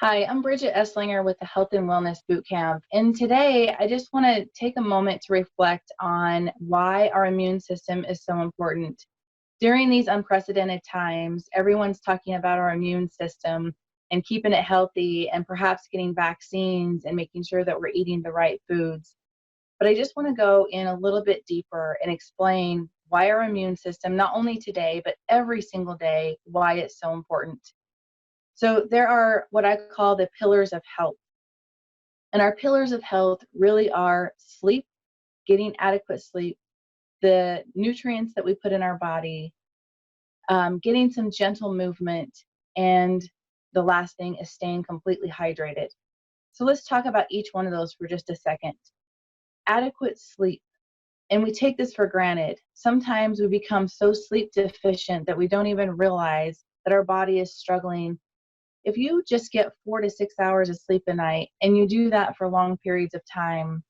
Hi, I'm Bridget Eslinger with the Health and Wellness Bootcamp. And today I just want to take a moment to reflect on why our immune system is so important. During these unprecedented times, everyone's talking about our immune system and keeping it healthy and perhaps getting vaccines and making sure that we're eating the right foods. But I just want to go in a little bit deeper and explain why our immune system, not only today, but every single day, why it's so important. So there are what I call the pillars of health. And our pillars of health really are sleep, getting adequate sleep, the nutrients that we put in our body, getting some gentle movement, and the last thing is staying completely hydrated. So let's talk about each one of those for just a second. Adequate sleep. And we take this for granted. Sometimes we become so sleep deficient that we don't even realize that our body is struggling. If you just get 4 to 6 hours of sleep a night and you do that for long periods of time,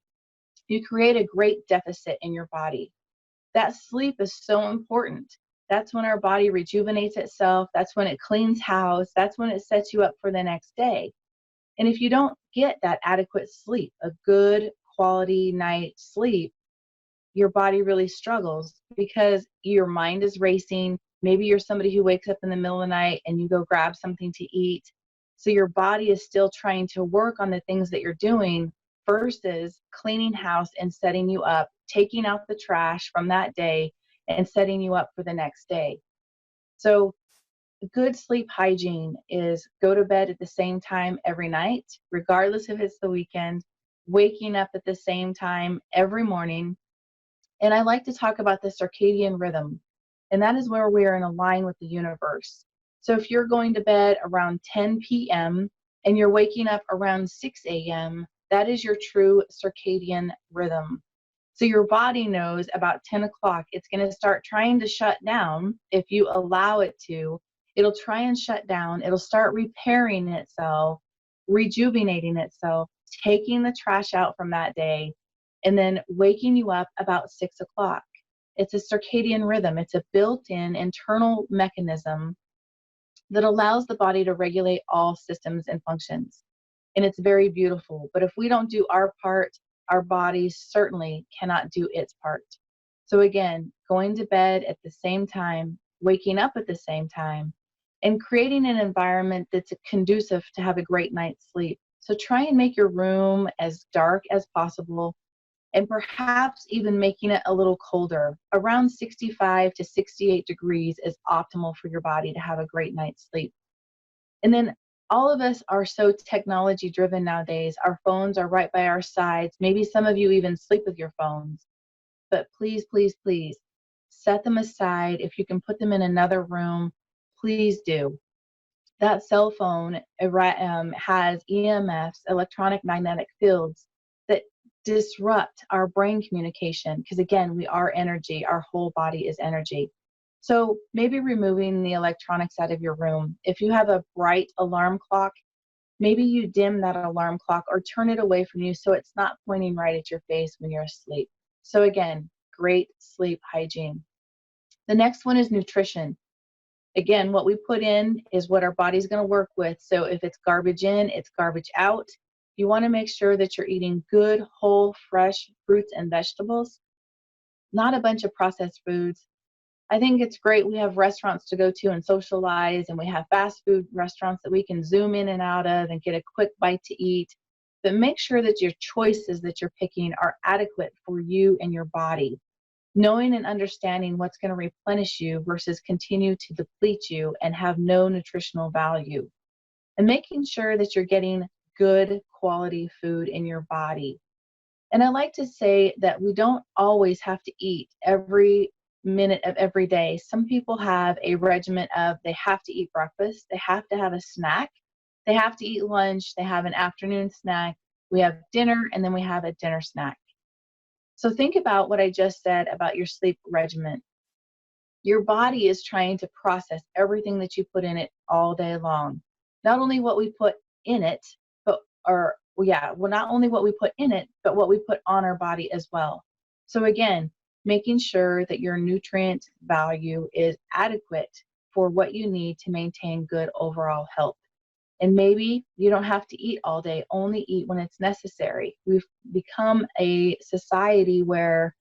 you create a great deficit in your body. That sleep is so important. That's when our body rejuvenates itself. That's when it cleans house. That's when it sets you up for the next day. And if you don't get that adequate sleep, a good quality night's sleep, your body really struggles because your mind is racing. Maybe you're somebody who wakes up in the middle of the night and you go grab something to eat. So your body is still trying to work on the things that you're doing versus cleaning house and setting you up, taking out the trash from that day and setting you up for the next day. So good sleep hygiene is go to bed at the same time every night, regardless if it's the weekend, waking up at the same time every morning. And I like to talk about the circadian rhythm, and that is where we are in a line with the universe. So if you're going to bed around 10 p.m. and you're waking up around 6 a.m., that is your true circadian rhythm. So your body knows about 10 o'clock, it's going to start trying to shut down. If you allow it to, it'll try and shut down. It'll start repairing itself, rejuvenating itself, taking the trash out from that day, and then waking you up about 6 o'clock. It's a circadian rhythm. It's a built-in internal mechanism that allows the body to regulate all systems and functions. And it's very beautiful. But if we don't do our part, our body certainly cannot do its part. So again, going to bed at the same time, waking up at the same time, and creating an environment that's conducive to have a great night's sleep. So try and make your room as dark as possible, and perhaps even making it a little colder. Around 65 to 68 degrees is optimal for your body to have a great night's sleep. And then all of us are so technology driven nowadays. Our phones are right by our sides. Maybe some of you even sleep with your phones. But please, please, please set them aside. If you can put them in another room, please do. That cell phone has EMFs, electronic magnetic fields, that disrupt our brain communication because, again, we are energy. Our whole body is energy. So maybe removing the electronics out of your room. If you have a bright alarm clock, maybe you dim that alarm clock or turn it away from you so it's not pointing right at your face when you're asleep. So again, great sleep hygiene. The next one is nutrition. Again, what we put in is what our body's going to work with. So if it's garbage in, it's garbage out. You want to make sure that you're eating good, whole, fresh fruits and vegetables, not a bunch of processed foods. I think it's great we have restaurants to go to and socialize, and we have fast food restaurants that we can zoom in and out of and get a quick bite to eat. But make sure that your choices that you're picking are adequate for you and your body. Knowing and understanding what's going to replenish you versus continue to deplete you and have no nutritional value. And making sure that you're getting good quality food in your body. And I like to say that we don't always have to eat every minute of every day. Some people have a regimen of they have to eat breakfast, they have to have a snack, they have to eat lunch, they have an afternoon snack, we have dinner, and then we have a dinner snack. So think about what I just said about your sleep regimen. Your body is trying to process everything that you put in it all day long. Not only what we put in it, not only what we put in it, but what we put on our body as well. So again, making sure that your nutrient value is adequate for what you need to maintain good overall health. And maybe you don't have to eat all day, only eat when it's necessary. We've become a society where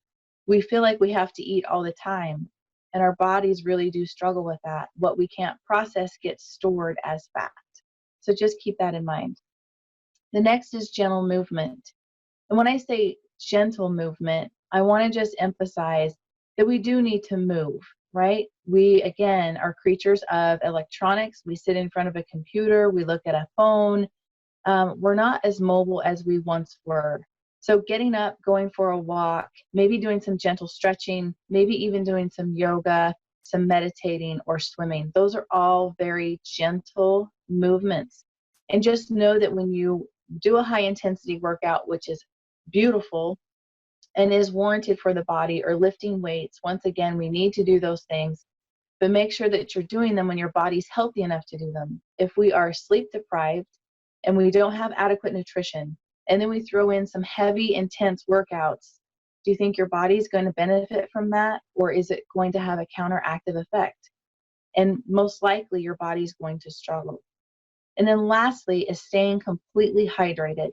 we feel like we have to eat all the time, and our bodies really do struggle with that. What we can't process gets stored as fat. So just keep that in mind. The next is gentle movement. And when I say gentle movement, I want to just emphasize that we do need to move, right? We, again, are creatures of electronics. We sit in front of a computer, we look at a phone. We're not as mobile as we once were. So getting up, going for a walk, maybe doing some gentle stretching, maybe even doing some yoga, some meditating or swimming. Those are all very gentle movements. And just know that when you do a high intensity workout, which is beautiful and is warranted for the body, or lifting weights, once again, we need to do those things, but make sure that you're doing them when your body's healthy enough to do them. If we are sleep deprived and we don't have adequate nutrition, and then we throw in some heavy, intense workouts, do you think your body's going to benefit from that, or is it going to have a counteractive effect? And most likely your body's going to struggle. And then lastly is staying completely hydrated.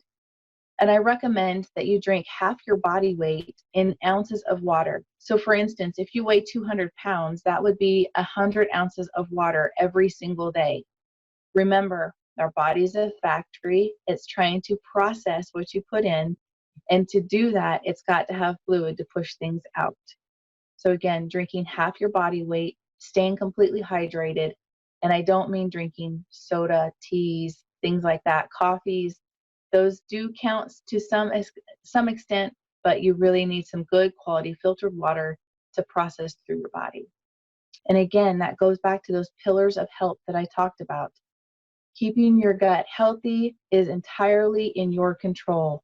And I recommend that you drink half your body weight in ounces of water. So for instance, if you weigh 200 pounds, that would be 100 ounces of water every single day. Remember, our body's a factory. It's trying to process what you put in. And to do that, it's got to have fluid to push things out. So again, drinking half your body weight, staying completely hydrated. And I don't mean drinking soda, teas, things like that, coffees. Those do count to some extent, but you really need some good quality filtered water to process through your body. And again, that goes back to those pillars of health that I talked about. Keeping your gut healthy is entirely in your control.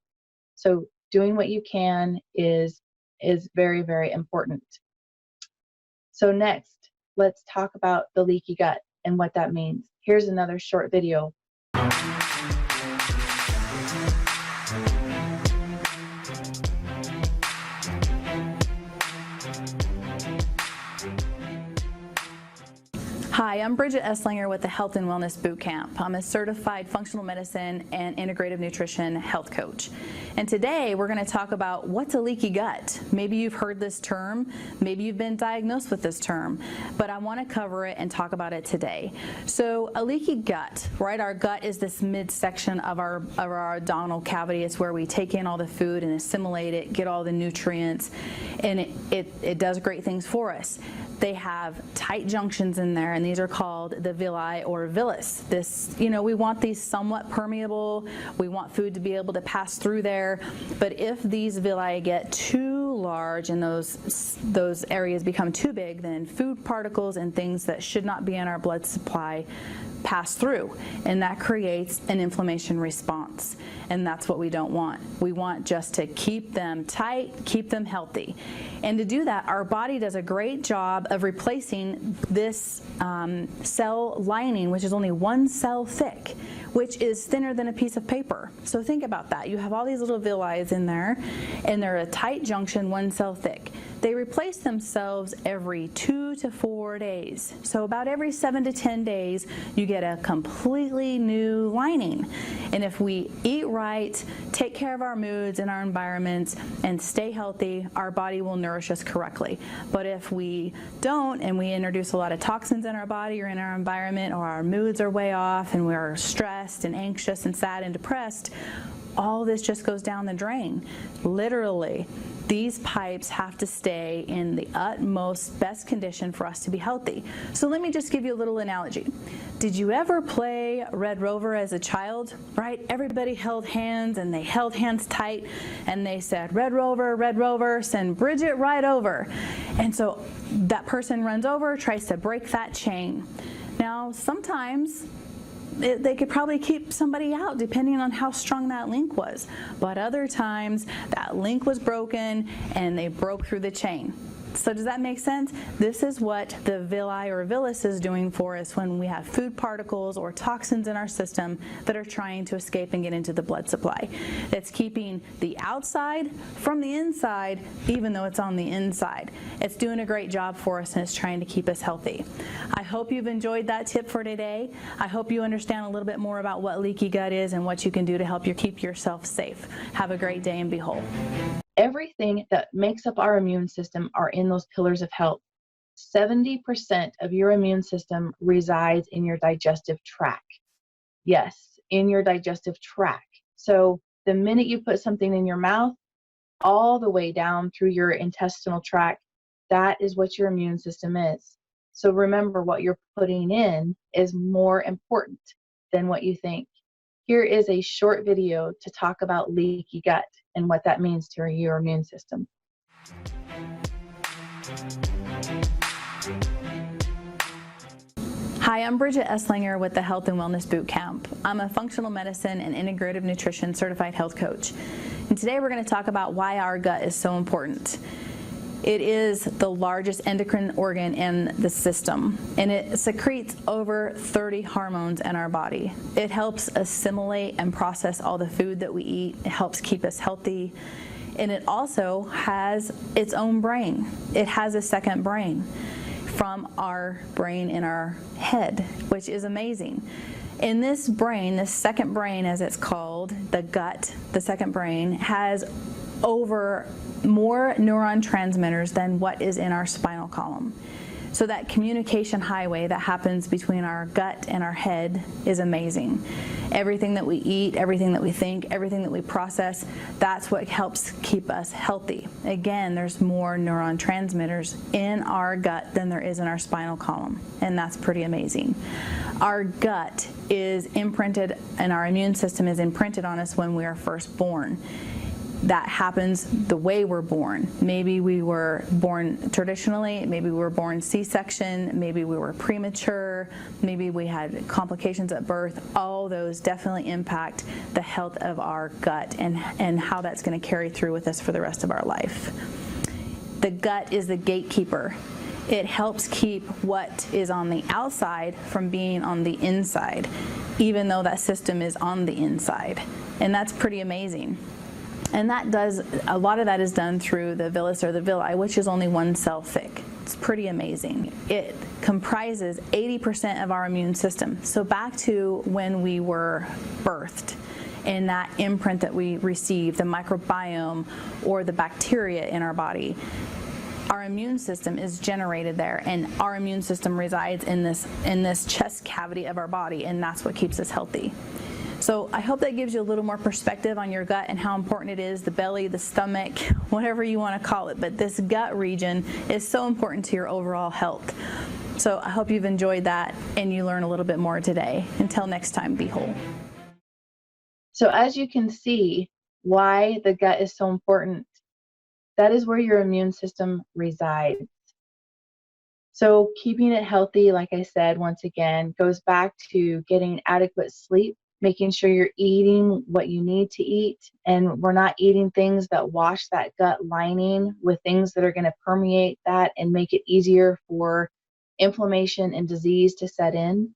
So doing what you can is very, very important. So next, let's talk about the leaky gut and what that means. Here's another short video. Hi, I'm Bridget Eslinger with the Health and Wellness Bootcamp. I'm a certified functional medicine and integrative nutrition health coach. And today we're going to talk about what's a leaky gut. Maybe you've heard this term, maybe you've been diagnosed with this term, but I want to cover it and talk about it today. So a leaky gut, right? Our gut is this midsection of our abdominal cavity. It's where we take in all the food and assimilate it, get all the nutrients, and it does great things for us. They have tight junctions in there, and these are called the villi or villus. This, we want these somewhat permeable. We want food to be able to pass through there. But if these villi get too large and those areas become too big, then food particles and things that should not be in our blood supply pass through, and that creates an inflammation response, and that's what we don't want. We want just to keep them tight, keep them healthy. And to do that, our body does a great job of replacing this cell lining, which is only one cell thick, which is thinner than a piece of paper. So think about that. You have all these little villi in there, and they're a tight junction, one cell thick. They replace themselves every 2 to 4 days. So about every 7 to 10 days, you get a completely new lining. And if we eat right, take care of our moods and our environments, and stay healthy, our body will nourish us correctly. But if we don't, and we introduce a lot of toxins in our body or in our environment, or our moods are way off and we're stressed and anxious and sad and depressed, all this just goes down the drain. Literally, these pipes have to stay in the utmost best condition for us to be healthy. So let me just give you a little analogy. Did you ever play Red Rover as a child, right? Everybody held hands, and they held hands tight, and they said, Red Rover, send Bridget right over. And so that person runs over, tries to break that chain. Now, sometimes they could probably keep somebody out depending on how strong that link was. But other times that link was broken and they broke through the chain. So does that make sense? This is what the villi or villus is doing for us when we have food particles or toxins in our system that are trying to escape and get into the blood supply. It's keeping the outside from the inside, even though it's on the inside. It's doing a great job for us, and it's trying to keep us healthy. I hope you've enjoyed that tip for today. I hope you understand a little bit more about what leaky gut is and what you can do to help you keep yourself safe. Have a great day and be whole. Everything that makes up our immune system are in those pillars of health. 70% of your immune system resides in your digestive tract. Yes, in your digestive tract. So the minute you put something in your mouth, all the way down through your intestinal tract, that is what your immune system is. So remember, what you're putting in is more important than what you think. Here is a short video to talk about leaky gut and what that means to your immune system. Hi, I'm Bridget Eslinger with the Health and Wellness Bootcamp. I'm a functional medicine and integrative nutrition certified health coach. And today we're going to talk about why our gut is so important. It is the largest endocrine organ in the system, and it secretes over 30 hormones in our body. It helps assimilate and process all the food that we eat. It helps keep us healthy, and it also has its own brain. It has a second brain from our brain in our head, which is amazing. In this brain, this second brain as it's called, the gut, the second brain, has over more neuron transmitters than what is in our spinal column. So that communication highway that happens between our gut and our head is amazing. Everything that we eat, everything that we think, everything that we process, that's what helps keep us healthy. Again, there's more neuron transmitters in our gut than there is in our spinal column, and that's pretty amazing. Our gut is imprinted, and our immune system is imprinted on us when we are first born. That happens the way we're born. Maybe we were born traditionally, maybe we were born C-section, maybe we were premature, maybe we had complications at birth. All those definitely impact the health of our gut and how that's going to carry through with us for the rest of our life. The gut is the gatekeeper. It helps keep what is on the outside from being on the inside, even though that system is on the inside. And that's pretty amazing. And a lot of that is done through the villus or the villi, which is only one cell thick. It's pretty amazing. It comprises 80% of our immune system. So back to when we were birthed, and that imprint that we received, the microbiome or the bacteria in our body, our immune system is generated there, and our immune system resides in this chest cavity of our body, and that's what keeps us healthy. So I hope that gives you a little more perspective on your gut and how important it is, the belly, the stomach, whatever you want to call it. But this gut region is so important to your overall health. So I hope you've enjoyed that and you learn a little bit more today. Until next time, be whole. So as you can see, why the gut is so important, that is where your immune system resides. So keeping it healthy, like I said, once again, goes back to getting adequate sleep, making sure you're eating what you need to eat, and we're not eating things that wash that gut lining with things that are going to permeate that and make it easier for inflammation and disease to set in.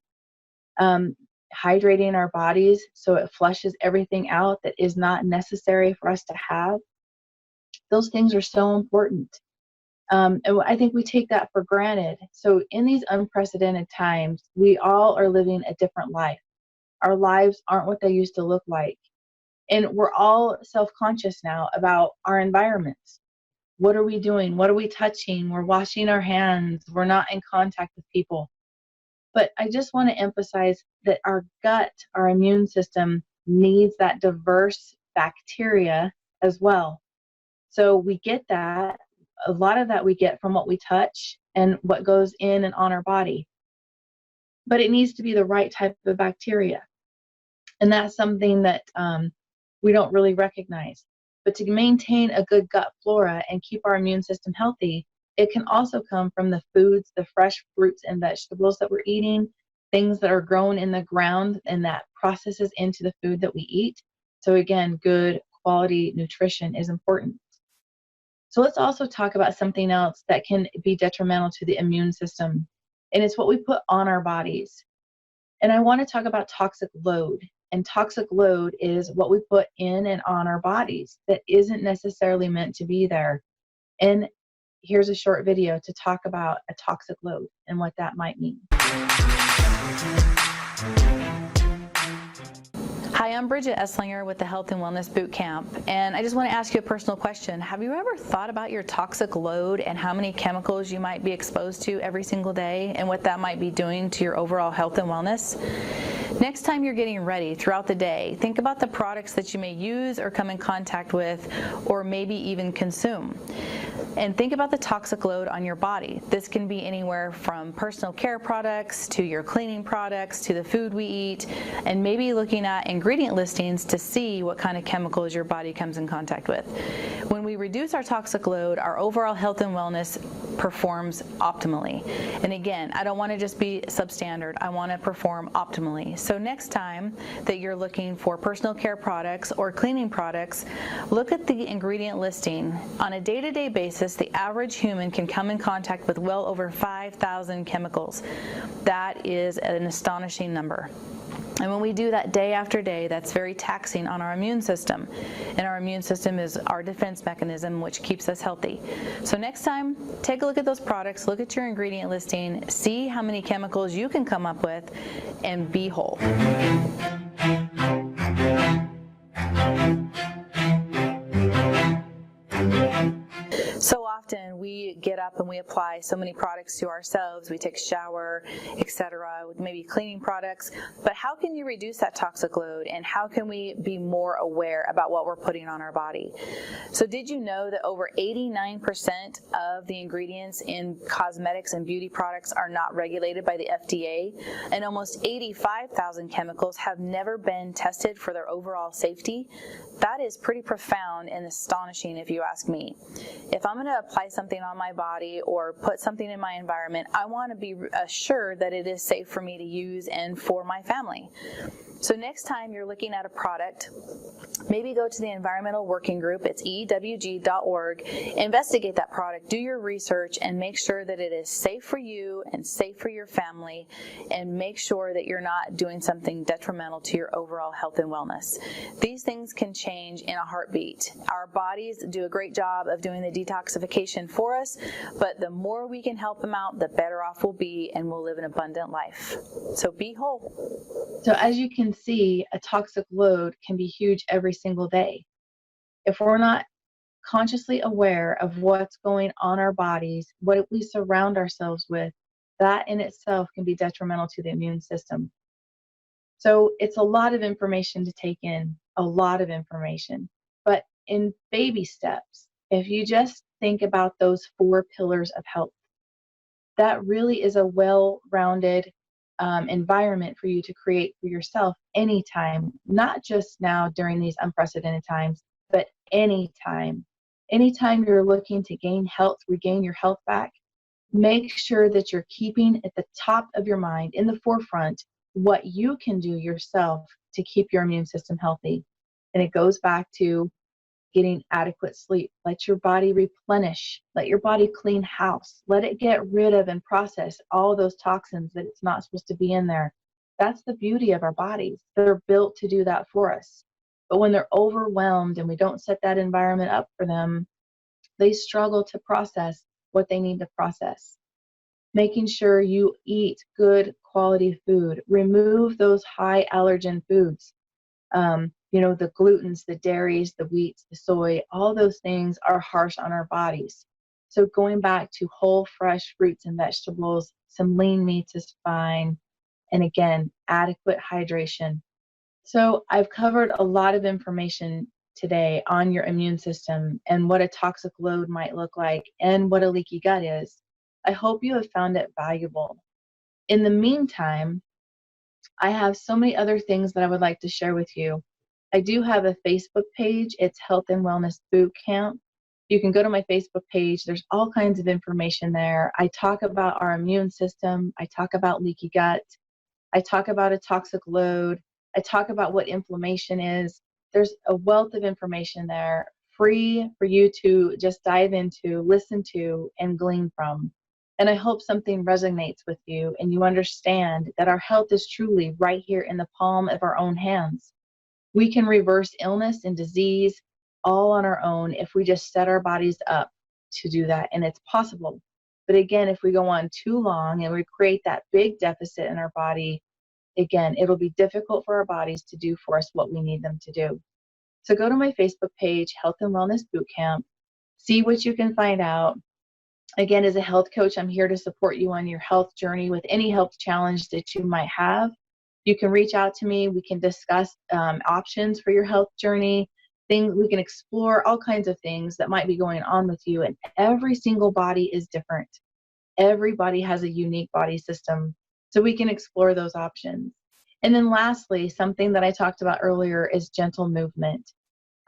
Hydrating our bodies so it flushes everything out that is not necessary for us to have. Those things are so important. And I think we take that for granted. So in these unprecedented times, we all are living a different life. Our lives aren't what they used to look like. And we're all self-conscious now about our environments. What are we doing? What are we touching? We're washing our hands. We're not in contact with people. But I just want to emphasize that our gut, our immune system, needs that diverse bacteria as well. So we get that. A lot of that we get from what we touch and what goes in and on our body. But it needs to be the right type of bacteria. And that's something that we don't really recognize. But to maintain a good gut flora and keep our immune system healthy, it can also come from the foods, the fresh fruits and vegetables that we're eating, things that are grown in the ground and that processes into the food that we eat. So again, good quality nutrition is important. So let's also talk about something else that can be detrimental to the immune system, and it's what we put on our bodies. And I want to talk about toxic load. And toxic load is what we put in and on our bodies that isn't necessarily meant to be there. And here's a short video to talk about a toxic load and what that might mean. Hi, I'm Bridget Eslinger with the Health and Wellness Bootcamp, and I just want to ask you a personal question. Have you ever thought about your toxic load and how many chemicals you might be exposed to every single day and what that might be doing to your overall health and wellness? Next time you're getting ready throughout the day, think about the products that you may use or come in contact with or maybe even consume. And think about the toxic load on your body. This can be anywhere from personal care products to your cleaning products to the food we eat, and maybe looking at ingredient listings to see what kind of chemicals your body comes in contact with. When we reduce our toxic load, our overall health and wellness performs optimally. And again, I don't want to just be substandard. I want to perform optimally. So next time that you're looking for personal care products or cleaning products, look at the ingredient listing. On a day-to-day basis, the average human can come in contact with well over 5,000 chemicals. That is an astonishing number. And when we do that day after day, that's very taxing on our immune system. And our immune system is our defense mechanism, which keeps us healthy. So next time, take a look at those products, look at your ingredient listing, see how many chemicals you can come up with, and be whole. So often we get up and we apply so many products to ourselves. We take a shower, etc., with maybe cleaning products. But how can you reduce that toxic load, and how can we be more aware about what we're putting on our body? So did you know that over 89% of the ingredients in cosmetics and beauty products are not regulated by the FDA, and almost 85,000 chemicals have never been tested for their overall safety? That is pretty profound and astonishing if you ask me. If I'm going to apply something on my body or put something in my environment, I want to be assured that it is safe for me to use and for my family. So next time you're looking at a product, maybe go to the environmental working group, it's ewg.org, investigate that product, do your research, and make sure that it is safe for you and safe for your family, and make sure that you're not doing something detrimental to your overall health and wellness. These things can change in a heartbeat. Our bodies do a great job of doing the detoxification for us, but the more we can help them out, the better off we'll be, and we'll live an abundant life. So be whole. So as you can see, a toxic load can be huge every single day. If we're not consciously aware of what's going on our bodies, what we surround ourselves with, that in itself can be detrimental to the immune system. So it's a lot of information to take in, a lot of information. But in baby steps, if you just think about those 4 pillars of health, that really is a well-rounded environment for you to create for yourself anytime, not just now during these unprecedented times, but anytime. Anytime you're looking to gain health, regain your health back, make sure that you're keeping at the top of your mind, in the forefront, what you can do yourself to keep your immune system healthy. And it goes back to getting adequate sleep. Let your body replenish. Let your body clean house. Let it get rid of and process all those toxins that it's not supposed to be in there. That's the beauty of our bodies. They're built to do that for us. But when they're overwhelmed and we don't set that environment up for them, they struggle to process what they need to process. Making sure you eat good quality food. Remove those high allergen foods. The glutens, the dairies, the wheats, the soy, all those things are harsh on our bodies. So going back to whole, fresh fruits and vegetables, some lean meats is fine. And again, adequate hydration. So I've covered a lot of information today on your immune system and what a toxic load might look like and what a leaky gut is. I hope you have found it valuable. In the meantime, I have so many other things that I would like to share with you. I do have a Facebook page. It's Health and Wellness Bootcamp. You can go to my Facebook page. There's all kinds of information there. I talk about our immune system. I talk about leaky gut. I talk about a toxic load. I talk about what inflammation is. There's a wealth of information there free for you to just dive into, listen to, and glean from. And I hope something resonates with you and you understand that our health is truly right here in the palm of our own hands. We can reverse illness and disease all on our own if we just set our bodies up to do that, and it's possible. But again, if we go on too long and we create that big deficit in our body, again, it'll be difficult for our bodies to do for us what we need them to do. So go to my Facebook page, Health and Wellness Bootcamp, see what you can find out. Again, as a health coach, I'm here to support you on your health journey with any health challenge that you might have. You can reach out to me. We can discuss options for your health journey, things we can explore, all kinds of things that might be going on with you. And every single body is different. Everybody has a unique body system, so we can explore those options. And then lastly, something that I talked about earlier is gentle movement.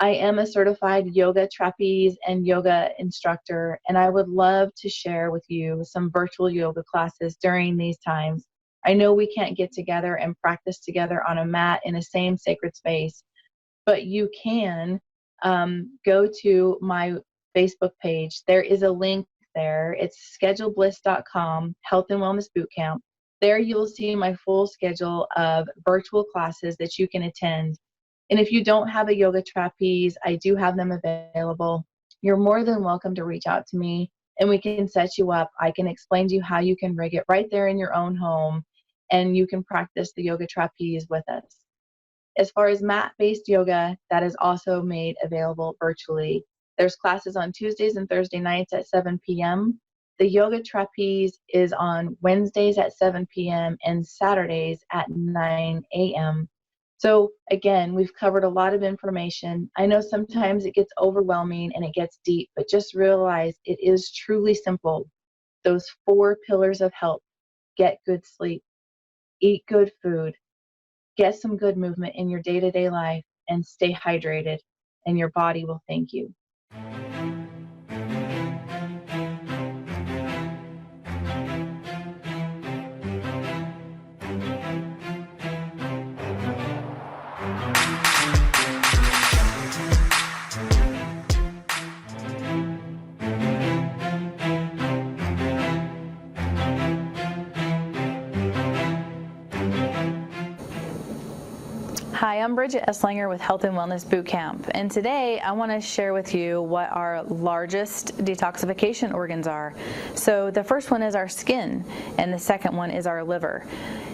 I am a certified yoga trapeze and yoga instructor, and I would love to share with you some virtual yoga classes during these times. I know we can't get together and practice together on a mat in a same sacred space, but you can go to my Facebook page. There is a link there. It's schedulebliss.com, Health and Wellness Bootcamp. There you'll see my full schedule of virtual classes that you can attend. And if you don't have a yoga trapeze, I do have them available. You're more than welcome to reach out to me and we can set you up. I can explain to you how you can rig it right there in your own home and you can practice the yoga trapeze with us. As far as mat-based yoga, that is also made available virtually. There's classes on Tuesdays and Thursday nights at 7 p.m. The yoga trapeze is on Wednesdays at 7 p.m. and Saturdays at 9 a.m. So again, we've covered a lot of information. I know sometimes it gets overwhelming and it gets deep, but just realize it is truly simple. Those 4 pillars of health: get good sleep, eat good food, get some good movement in your day-to-day life, and stay hydrated, and your body will thank you. Hi, I'm Bridget Eslinger with Health and Wellness Bootcamp, and today I want to share with you what our largest detoxification organs are. So the first one is our skin, and the second one is our liver.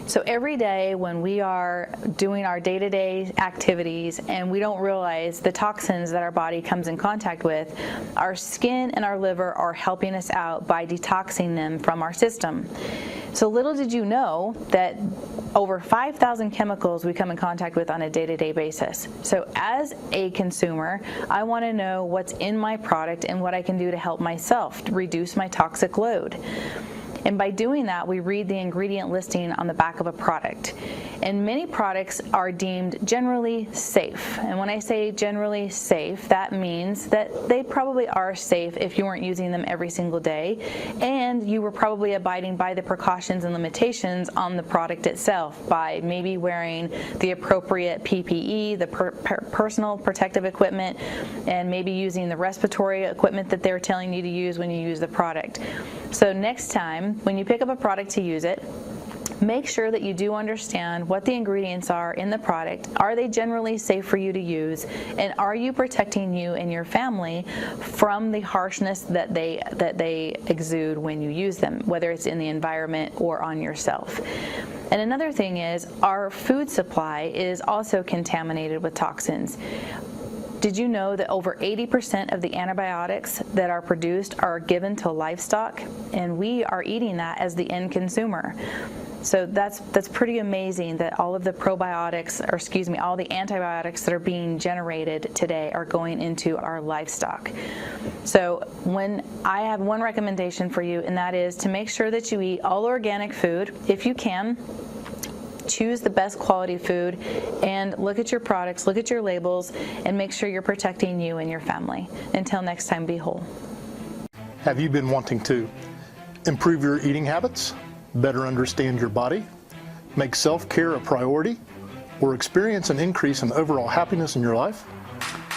So every day when we are doing our day-to-day activities and we don't realize the toxins that our body comes in contact with, our skin and our liver are helping us out by detoxing them from our system. So little did you know that over 5,000 chemicals we come in contact with on a day-to-day basis. So as a consumer, I want to know what's in my product and what I can do to help myself to reduce my toxic load. And by doing that, we read the ingredient listing on the back of a product. And many products are deemed generally safe. And when I say generally safe, that means that they probably are safe if you weren't using them every single day, and you were probably abiding by the precautions and limitations on the product itself by maybe wearing the appropriate PPE, the personal protective equipment, and maybe using the respiratory equipment that they're telling you to use when you use the product. So next time, when you pick up a product to use it, make sure that you do understand what the ingredients are in the product. Are they generally safe for you to use? And are you protecting you and your family from the harshness that they exude when you use them, whether it's in the environment or on yourself? And another thing is, our food supply is also contaminated with toxins. Did you know that over 80% of the antibiotics that are produced are given to livestock, and we are eating that as the end consumer? So that's pretty amazing that all of the probiotics, or excuse me, all the antibiotics that are being generated today are going into our livestock. So when I have one recommendation for you, and that is to make sure that you eat all organic food if you can. Choose the best quality food and look at your products, look at your labels, and make sure you're protecting you and your family. Until next time, be whole. Have you been wanting to improve your eating habits, better understand your body, make self-care a priority, or experience an increase in overall happiness in your life?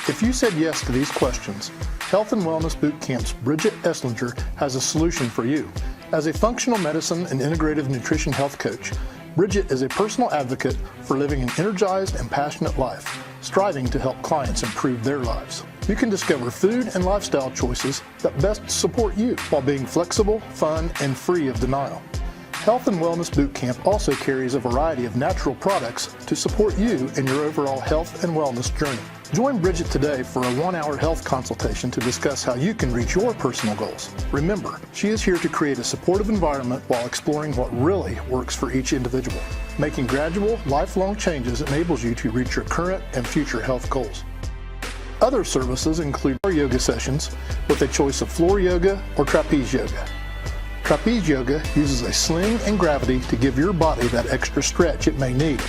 If you said yes to these questions, Health and Wellness Bootcamp's Bridget Eslinger has a solution for you. As a functional medicine and integrative nutrition health coach, Bridget is a personal advocate for living an energized and passionate life, striving to help clients improve their lives. You can discover food and lifestyle choices that best support you while being flexible, fun, and free of denial. Health and Wellness Bootcamp also carries a variety of natural products to support you in your overall health and wellness journey. Join Bridget today for a 1-hour health consultation to discuss how you can reach your personal goals. Remember, she is here to create a supportive environment while exploring what really works for each individual. Making gradual, lifelong changes enables you to reach your current and future health goals. Other services include yoga sessions with a choice of floor yoga or trapeze yoga. Trapeze yoga uses a sling and gravity to give your body that extra stretch it may need.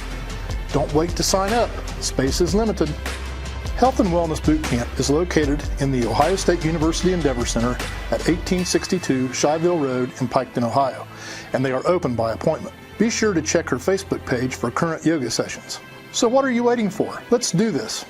Don't wait to sign up. Space is limited. Health and Wellness Bootcamp is located in the Ohio State University Endeavor Center at 1862 Shyville Road in Piketon, Ohio, and they are open by appointment. Be sure to check her Facebook page for current yoga sessions. So what are you waiting for? Let's do this.